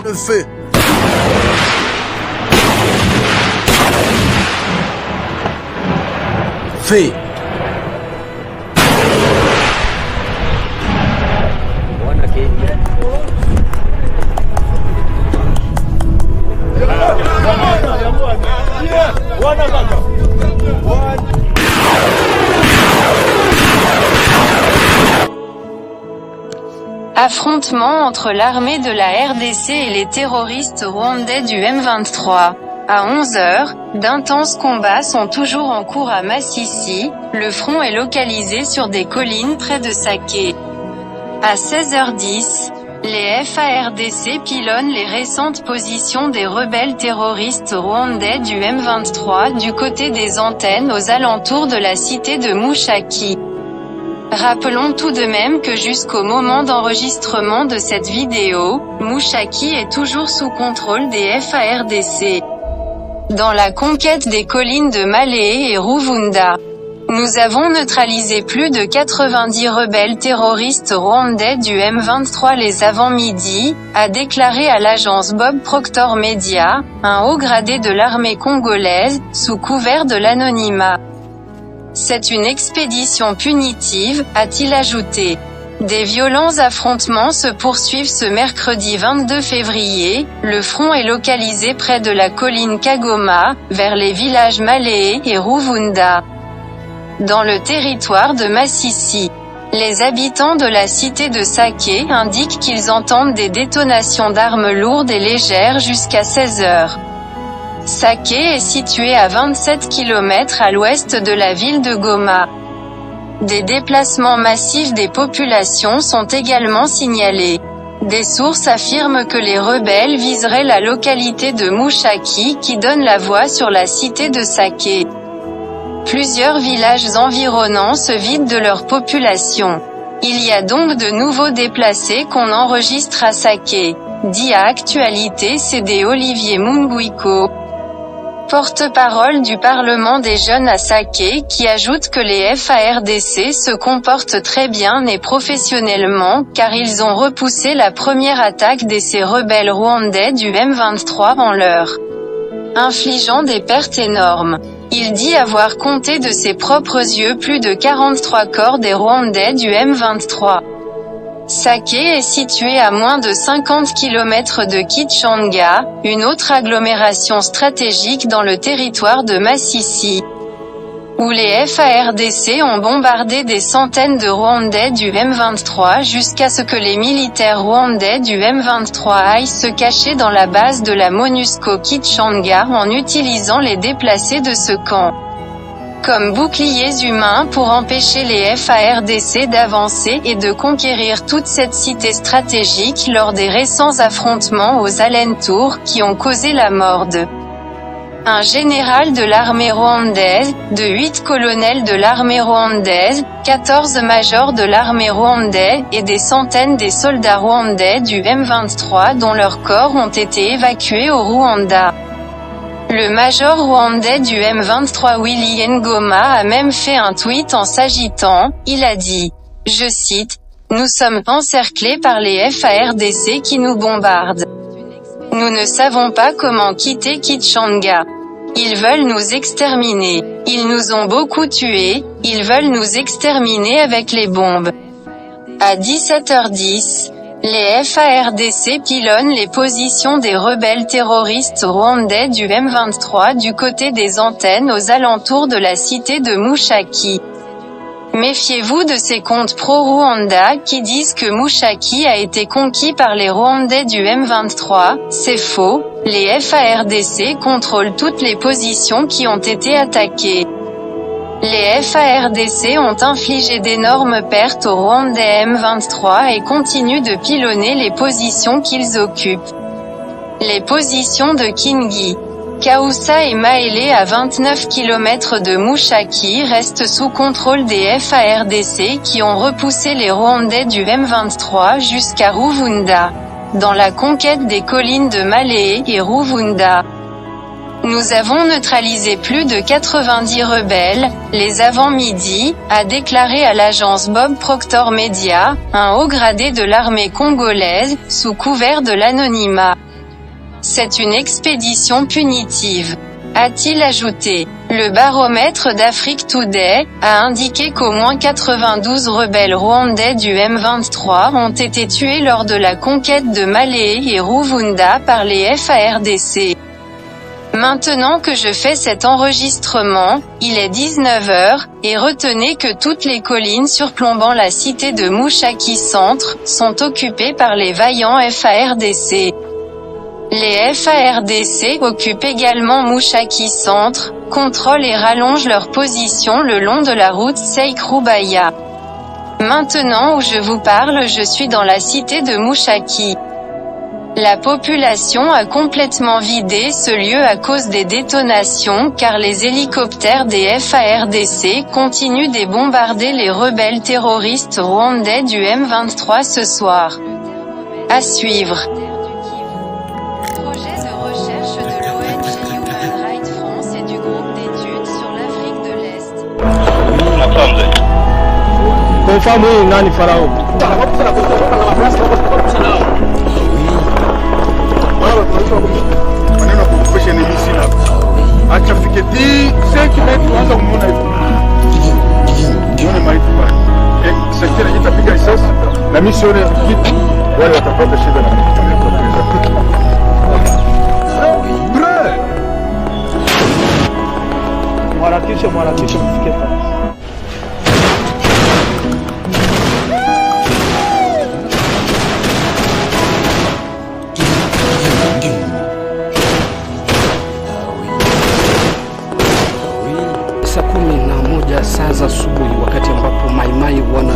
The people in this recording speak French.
Le fait. Fait. Affrontement entre l'armée de la RDC et les terroristes rwandais du M23. À 11 h, d'intenses combats sont toujours en cours à Masisi, le front est localisé sur des collines près de Sake. À 16h10, les FARDC pilonnent les récentes positions des rebelles terroristes rwandais du M23 du côté des antennes aux alentours de la cité de Mushaki. Rappelons tout de même que jusqu'au moment d'enregistrement de cette vidéo, Mushaki est toujours sous contrôle des FARDC. Dans la conquête des collines de Malee et Ruvunda, nous avons neutralisé plus de 90 rebelles terroristes rwandais du M23 les avant-midi, a déclaré à l'agence Bob Proctor Media, un haut gradé de l'armée congolaise, sous couvert de l'anonymat. C'est une expédition punitive, a-t-il ajouté. Des violents affrontements se poursuivent ce mercredi 22 février, le front est localisé près de la colline Kagoma, vers les villages Malee et Ruvunda. Dans le territoire de Masisi, les habitants de la cité de Sake indiquent qu'ils entendent des détonations d'armes lourdes et légères jusqu'à 16 h. Sake est situé à 27 km à l'ouest de la ville de Goma. Des déplacements massifs des populations sont également signalés. Des sources affirment que les rebelles viseraient la localité de Mushaki qui donne la voie sur la cité de Sake. Plusieurs villages environnants se vident de leur population. Il y a donc de nouveaux déplacés qu'on enregistre à Sake, dit à Actualité CD Olivier Munguiko, porte-parole du Parlement des jeunes à Sake, qui ajoute que les FARDC se comportent très bien et professionnellement, car ils ont repoussé la première attaque de ces rebelles rwandais du M23 en leur infligeant des pertes énormes. Il dit avoir compté de ses propres yeux plus de 43 corps des Rwandais du M23. Sake est situé à moins de 50 km de Kitshanga, une autre agglomération stratégique dans le territoire de Masisi, où les FARDC ont bombardé des centaines de Rwandais du M23 jusqu'à ce que les militaires rwandais du M23 aillent se cacher dans la base de la MONUSCO Kitshanga en utilisant les déplacés de ce camp comme boucliers humains pour empêcher les FARDC d'avancer et de conquérir toute cette cité stratégique lors des récents affrontements aux alentours qui ont causé la mort de un général de l'armée rwandaise, de 8 colonels de l'armée rwandaise, 14 majors de l'armée rwandaise, et des centaines des soldats rwandais du M23 dont leurs corps ont été évacués au Rwanda. Le major rwandais du M23 Willy Ngoma a même fait un tweet en s'agitant, il a dit, je cite, « Nous sommes encerclés par les FARDC qui nous bombardent. Nous ne savons pas comment quitter Kitshanga. Ils veulent nous exterminer. Ils nous ont beaucoup tués, ils veulent nous exterminer avec les bombes. » À 17h10, les FARDC pilonnent les positions des rebelles terroristes rwandais du M23 du côté des antennes aux alentours de la cité de Mushaki. Méfiez-vous de ces comptes pro-Rwanda qui disent que Mushaki a été conquis par les Rwandais du M23, c'est faux, les FARDC contrôlent toutes les positions qui ont été attaquées. Les FARDC ont infligé d'énormes pertes aux Rwandais M23 et continuent de pilonner les positions qu'ils occupent. Les positions de Kingi, Kaoussa et Maele à 29 km de Mushaki restent sous contrôle des FARDC qui ont repoussé les Rwandais du M23 jusqu'à Ruvunda, dans la conquête des collines de Malee et Ruvunda. Nous avons neutralisé plus de 90 rebelles, les avant-midi, a déclaré à l'agence Bob Proctor Media, un haut gradé de l'armée congolaise, sous couvert de l'anonymat. C'est une expédition punitive, a-t-il ajouté. Le baromètre d'Afrique Today a indiqué qu'au moins 92 rebelles rwandais du M23 ont été tués lors de la conquête de Malé et Ruvunda par les FARDC. Maintenant que je fais cet enregistrement, il est 19h, et retenez que toutes les collines surplombant la cité de Mushaki Centre, sont occupées par les vaillants FARDC. Les FARDC occupent également Mushaki Centre, contrôlent et rallongent leur position le long de la route Seik-Rubaya. Maintenant où je vous parle, je suis dans la cité de Mushaki. La population a complètement vidé ce lieu à cause des détonations car les hélicoptères des FARDC continuent de bombarder les rebelles terroristes rwandais du M23 ce soir. À suivre. Projet de recherche de l'ONG Human Rights France et du groupe d'études sur l'Afrique de l'Est. Confirmé, Nani Farao. Maneno kukupesha ni misi na acha fike di 5 metri kwanza umeona hivi nione maifu bwana sekta itapiga risasi na mimi sione kitu wale watapata shida na mwarakisha mfike pale. Saa 11 saa za asubuhi, wakati ambapo Mai Mai wana